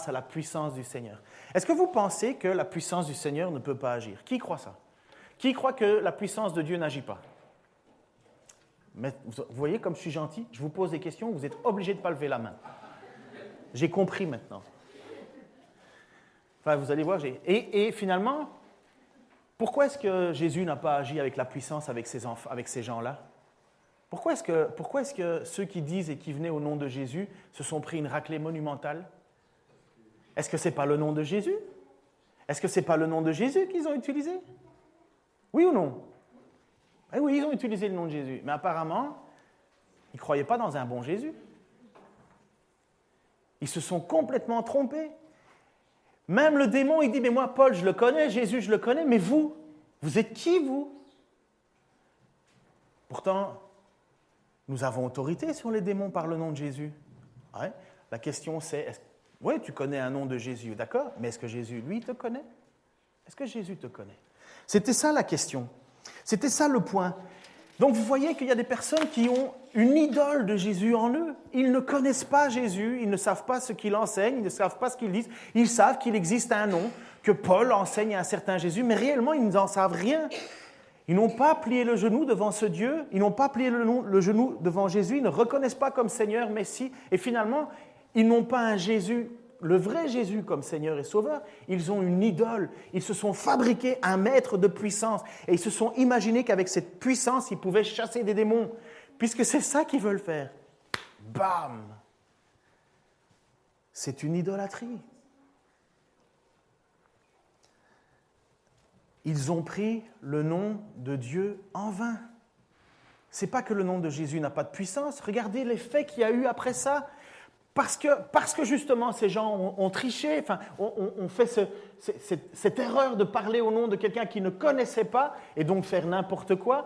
à la puissance du Seigneur. Est-ce que vous pensez que la puissance du Seigneur ne peut pas agir? Qui croit ça? Qui croit que la puissance de Dieu n'agit pas? Mais vous voyez comme je suis gentil, je vous pose des questions, vous êtes obligés de ne pas lever la main. J'ai compris maintenant. Enfin, vous allez voir, et finalement, pourquoi est-ce que Jésus n'a pas agi avec la puissance avec ces gens-là? Pourquoi est-ce que ceux qui disent et qui venaient au nom de Jésus se sont pris une raclée monumentale? Est-ce que ce n'est pas le nom de Jésus? Est-ce que ce n'est pas le nom de Jésus qu'ils ont utilisé? Oui ou non? Eh oui, ils ont utilisé le nom de Jésus, mais apparemment, ils ne croyaient pas dans un bon Jésus. Ils se sont complètement trompés. Même le démon, il dit, mais moi, Paul, je le connais, Jésus, je le connais, mais vous êtes qui, vous? Pourtant, nous avons autorité sur les démons par le nom de Jésus. Ouais. La question c'est, oui, tu connais un nom de Jésus, d'accord, mais est-ce que Jésus, lui, te connaît? Est-ce que Jésus te connaît? C'était ça la question. C'était ça le point. Donc vous voyez qu'il y a des personnes qui ont une idole de Jésus en eux. Ils ne connaissent pas Jésus, ils ne savent pas ce qu'il enseigne, ils ne savent pas ce qu'il dit. Ils savent qu'il existe un nom, que Paul enseigne à un certain Jésus, mais réellement ils n'en savent rien. Ils n'ont pas plié le genou devant ce Dieu, ils n'ont pas plié le genou devant Jésus, ils ne reconnaissent pas comme Seigneur, Messie, et finalement, ils n'ont pas un Jésus, le vrai Jésus comme Seigneur et Sauveur, ils ont une idole, ils se sont fabriqués un maître de puissance, et ils se sont imaginés qu'avec cette puissance, ils pouvaient chasser des démons, puisque c'est ça qu'ils veulent faire. Bam! C'est une idolâtrie. Ils ont pris le nom de Dieu en vain. Ce n'est pas que le nom de Jésus n'a pas de puissance. Regardez l'effet qu'il y a eu après ça. Parce que justement, ces gens ont triché, enfin, ont fait cette erreur de parler au nom de quelqu'un qu'ils ne connaissaient pas et donc faire n'importe quoi.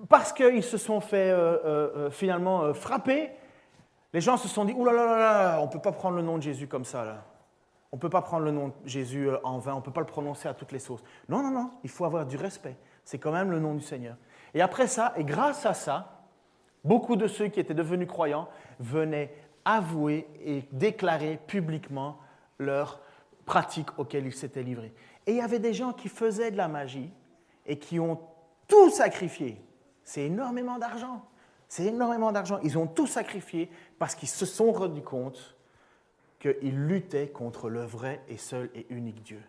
Parce qu'ils se sont fait finalement frapper, les gens se sont dit « Ouh là là là là, on ne peut pas prendre le nom de Jésus comme ça, là. On ne peut pas prendre le nom de Jésus en vain, on ne peut pas le prononcer à toutes les sauces. Non, non, non, il faut avoir du respect. C'est quand même le nom du Seigneur. » Et après ça, et grâce à ça, beaucoup de ceux qui étaient devenus croyants venaient avouer et déclarer publiquement leurs pratiques auxquelles ils s'étaient livrés. Et il y avait des gens qui faisaient de la magie et qui ont tout sacrifié. C'est énormément d'argent. C'est énormément d'argent. Ils ont tout sacrifié parce qu'ils se sont rendus compte qu'ils luttaient contre le vrai et seul et unique Dieu.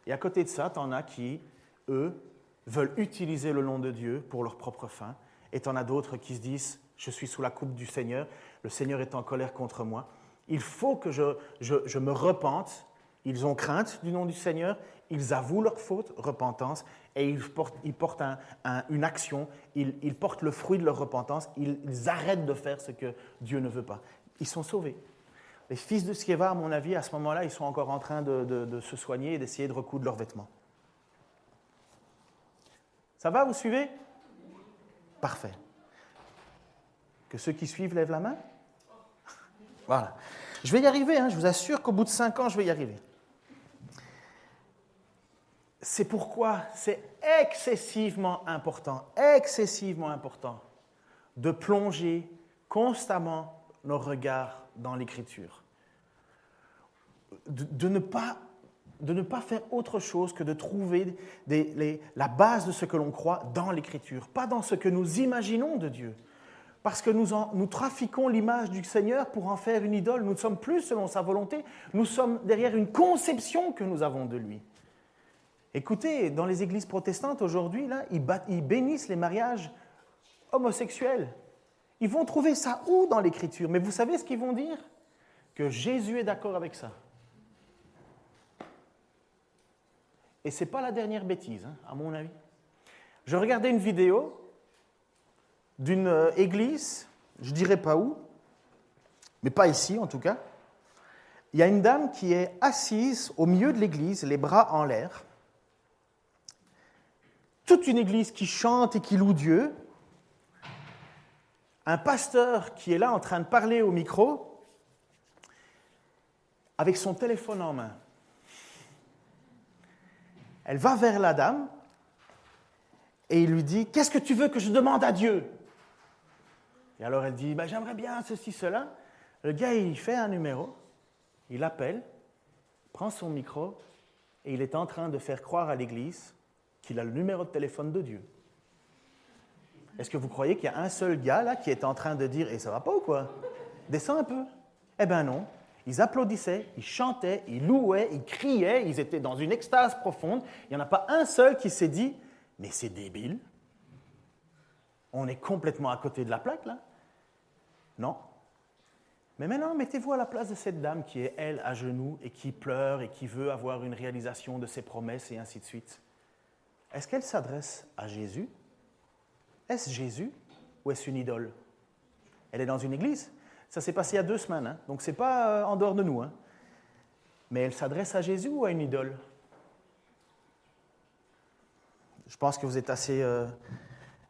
Et à côté de ça, tu en as qui, eux, veulent utiliser le nom de Dieu pour leur propre fin. Et tu en as d'autres qui se disent « Je suis sous la coupe du Seigneur, le Seigneur est en colère contre moi. Il faut que je me repente. » Ils ont crainte du nom du Seigneur, ils avouent leur faute, repentance, et ils portent une action, ils portent le fruit de leur repentance, ils arrêtent de faire ce que Dieu ne veut pas. Ils sont sauvés. Les fils de Sceva, à mon avis, à ce moment-là, ils sont encore en train de se soigner et d'essayer de recoudre leurs vêtements. Ça va, vous suivez? Parfait. Que ceux qui suivent lèvent la main? Voilà. Je vais y arriver, je vous assure qu'au bout de 5 ans, je vais y arriver. C'est pourquoi c'est excessivement important de plonger constamment nos regards dans l'Écriture. De ne pas faire autre chose que de trouver la base de ce que l'on croit dans l'Écriture, pas dans ce que nous imaginons de Dieu. Parce que nous trafiquons l'image du Seigneur pour en faire une idole. Nous ne sommes plus selon sa volonté, nous sommes derrière une conception que nous avons de lui. Écoutez, dans les églises protestantes aujourd'hui, là, ils bénissent les mariages homosexuels. Ils vont trouver ça où dans l'Écriture? Mais vous savez ce qu'ils vont dire? Que Jésus est d'accord avec ça. Et ce n'est pas la dernière bêtise, à mon avis. Je regardais une vidéo d'une église, je ne dirais pas où, mais pas ici en tout cas. Il y a une dame qui est assise au milieu de l'église, les bras en l'air. Toute une église qui chante et qui loue Dieu. Un pasteur qui est là en train de parler au micro avec son téléphone en main. Elle va vers la dame et il lui dit « Qu'est-ce que tu veux que je demande à Dieu ?» Et alors elle dit « J'aimerais bien ceci, cela. » Le gars, il fait un numéro, il appelle, prend son micro et il est en train de faire croire à l'église qu'il a le numéro de téléphone de Dieu. Est-ce que vous croyez qu'il y a un seul gars là qui est en train de dire « Et ça va pas ou quoi? Descends un peu. » Eh bien non. Ils applaudissaient, ils chantaient, ils louaient, ils criaient, ils étaient dans une extase profonde. Il n'y en a pas un seul qui s'est dit « Mais c'est débile. On est complètement à côté de la plaque là. » Non. Mais maintenant, mettez-vous à la place de cette dame qui est, elle, à genoux et qui pleure et qui veut avoir une réalisation de ses promesses et ainsi de suite. Est-ce qu'elle s'adresse à Jésus? Est-ce Jésus ou est-ce une idole? Elle est dans une église. Ça s'est passé il y a 2 semaines, donc ce n'est pas en dehors de nous. Mais elle s'adresse à Jésus ou à une idole? Je pense que vous êtes assez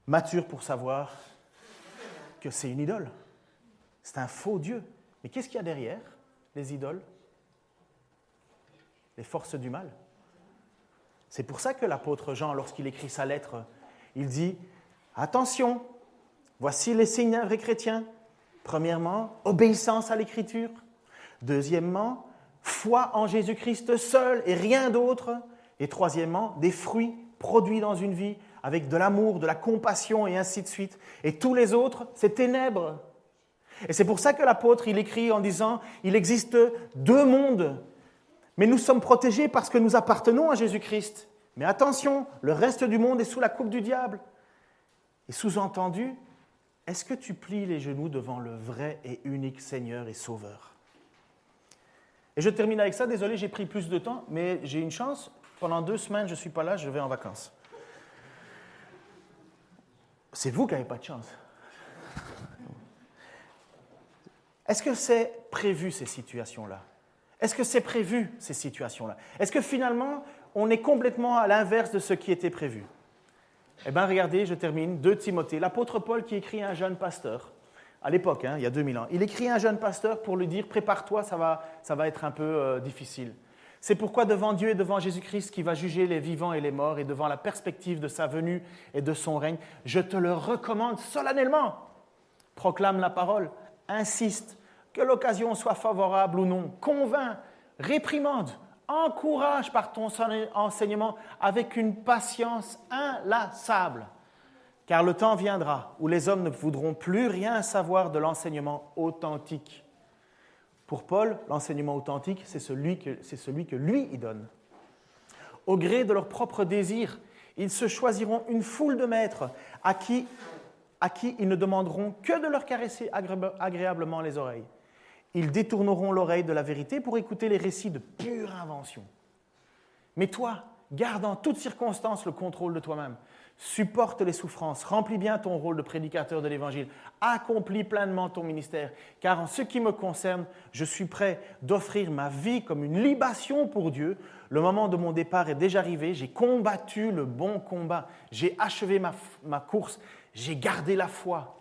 mature pour savoir que c'est une idole. C'est un faux Dieu. Mais qu'est-ce qu'il y a derrière les idoles? Les forces du mal. C'est pour ça que l'apôtre Jean, lorsqu'il écrit sa lettre, il dit « Attention, voici les signes d'un vrai chrétien. Premièrement, obéissance à l'Écriture. Deuxièmement, foi en Jésus-Christ seul et rien d'autre. Et troisièmement, des fruits produits dans une vie avec de l'amour, de la compassion et ainsi de suite. Et tous les autres, c'est ténèbres. » Et c'est pour ça que l'apôtre, il écrit en disant « Il existe deux mondes, mais nous sommes protégés parce que nous appartenons à Jésus-Christ. Mais attention, le reste du monde est sous la coupe du diable. » Et sous-entendu, est-ce que tu plies les genoux devant le vrai et unique Seigneur et Sauveur? Et je termine avec ça. Désolé, j'ai pris plus de temps, mais j'ai une chance. Pendant 2 semaines, je ne suis pas là, je vais en vacances. C'est vous qui n'avez pas de chance. Est-ce que c'est prévu, ces situations-là? Est-ce que c'est prévu, ces situations-là? Est-ce que finalement, on est complètement à l'inverse de ce qui était prévu? Eh bien, regardez, je termine, 2 Timothée, l'apôtre Paul qui écrit à un jeune pasteur, à l'époque, il y a 2000 ans, il écrit à un jeune pasteur pour lui dire « Prépare-toi, ça va être un peu difficile. » C'est pourquoi devant Dieu et devant Jésus-Christ qui va juger les vivants et les morts et devant la perspective de sa venue et de son règne, je te le recommande solennellement. Proclame la parole, insiste, que l'occasion soit favorable ou non, convainc, réprimande, encourage par ton enseignement avec une patience inlassable. Car le temps viendra où les hommes ne voudront plus rien savoir de l'enseignement authentique. Pour Paul, l'enseignement authentique, c'est celui que lui, il donne. Au gré de leurs propres désirs, ils se choisiront une foule de maîtres à qui ils ne demanderont que de leur caresser agréablement les oreilles. Ils détourneront l'oreille de la vérité pour écouter les récits de pure invention. Mais toi, garde en toutes circonstances le contrôle de toi-même. Supporte les souffrances, remplis bien ton rôle de prédicateur de l'Évangile, accomplis pleinement ton ministère, car en ce qui me concerne, je suis prêt d'offrir ma vie comme une libation pour Dieu. Le moment de mon départ est déjà arrivé, j'ai combattu le bon combat, j'ai achevé ma course, j'ai gardé la foi.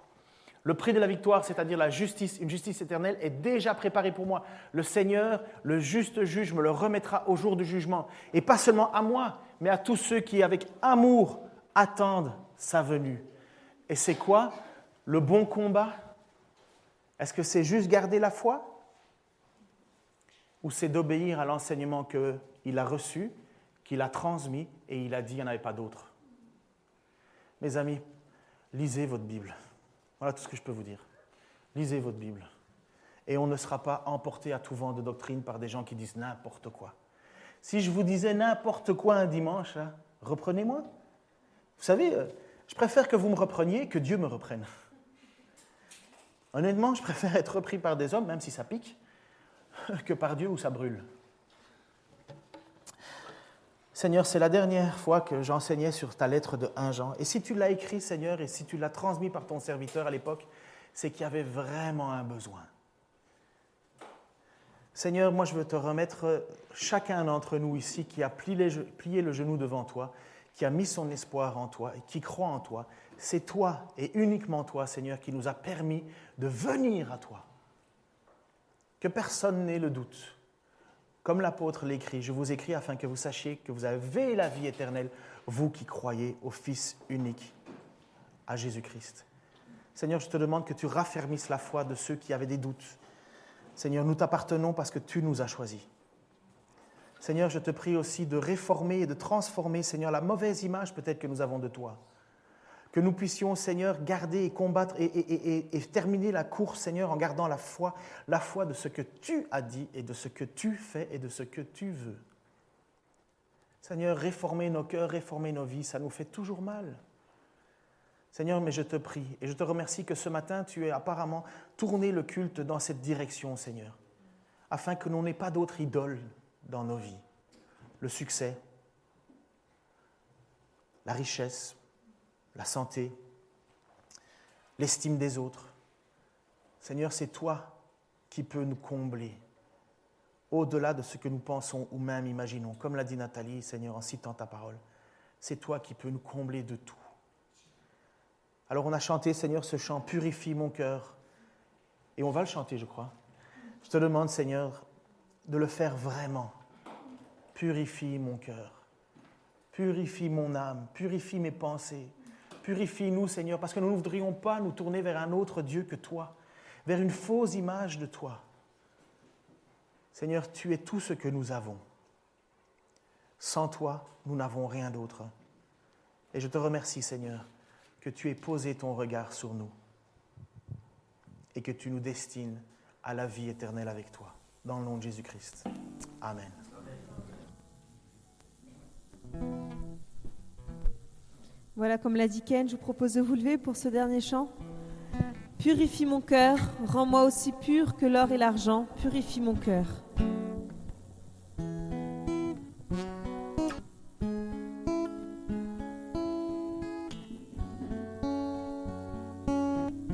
Le prix de la victoire, c'est-à-dire la justice, une justice éternelle, est déjà préparé pour moi. Le Seigneur, le juste juge, me le remettra au jour du jugement. Et pas seulement à moi, mais à tous ceux qui, avec amour, attendent sa venue. Et c'est quoi le bon combat? Est-ce que c'est juste garder la foi? Ou c'est d'obéir à l'enseignement qu'il a reçu, qu'il a transmis, et il a dit qu'il n'y en avait pas d'autre? Mes amis, lisez votre Bible. Voilà tout ce que je peux vous dire. Lisez votre Bible. Et on ne sera pas emporté à tout vent de doctrine par des gens qui disent n'importe quoi. Si je vous disais n'importe quoi un dimanche, là, reprenez-moi. Vous savez, je préfère que vous me repreniez que Dieu me reprenne. Honnêtement, je préfère être repris par des hommes, même si ça pique, que par Dieu où ça brûle. Seigneur, c'est la dernière fois que j'enseignais sur ta lettre de 1 Jean. Et si tu l'as écrit, Seigneur, et si tu l'as transmis par ton serviteur à l'époque, c'est qu'il y avait vraiment un besoin. Seigneur, moi je veux te remettre chacun d'entre nous ici qui a plié le genou devant toi, qui a mis son espoir en toi et qui croit en toi. C'est toi et uniquement toi, Seigneur, qui nous a permis de venir à toi. Que personne n'ait le doute. Comme l'apôtre l'écrit, je vous écris afin que vous sachiez que vous avez la vie éternelle, vous qui croyez au Fils unique, à Jésus-Christ. Seigneur, je te demande que tu raffermisses la foi de ceux qui avaient des doutes. Seigneur, nous t'appartenons parce que tu nous as choisis. Seigneur, je te prie aussi de réformer et de transformer, Seigneur, la mauvaise image peut-être que nous avons de toi. Que nous puissions, Seigneur, garder et combattre et terminer la course, Seigneur, en gardant la foi de ce que tu as dit et de ce que tu fais et de ce que tu veux. Seigneur, réformer nos cœurs, réformer nos vies, ça nous fait toujours mal. Seigneur, mais je te prie et je te remercie que ce matin, tu aies apparemment tourné le culte dans cette direction, Seigneur, afin que l'on n'ait pas d'autre idole dans nos vies. Le succès, la richesse, la santé, l'estime des autres. Seigneur, c'est toi qui peux nous combler au-delà de ce que nous pensons ou même imaginons. Comme l'a dit Nathalie, Seigneur, en citant ta parole, c'est toi qui peux nous combler de tout. Alors on a chanté, Seigneur, ce chant « Purifie mon cœur ». Et on va le chanter, je crois. Je te demande, Seigneur, de le faire vraiment. Purifie mon cœur, purifie mon âme, purifie mes pensées. Purifie-nous, Seigneur, parce que nous ne voudrions pas nous tourner vers un autre Dieu que toi, vers une fausse image de toi. Seigneur, tu es tout ce que nous avons. Sans toi, nous n'avons rien d'autre. Et je te remercie, Seigneur, que tu aies posé ton regard sur nous et que tu nous destines à la vie éternelle avec toi. Dans le nom de Jésus-Christ. Amen. Voilà, comme l'a dit Ken, je vous propose de vous lever pour ce dernier chant. Purifie mon cœur, rends-moi aussi pur que l'or et l'argent, purifie mon cœur.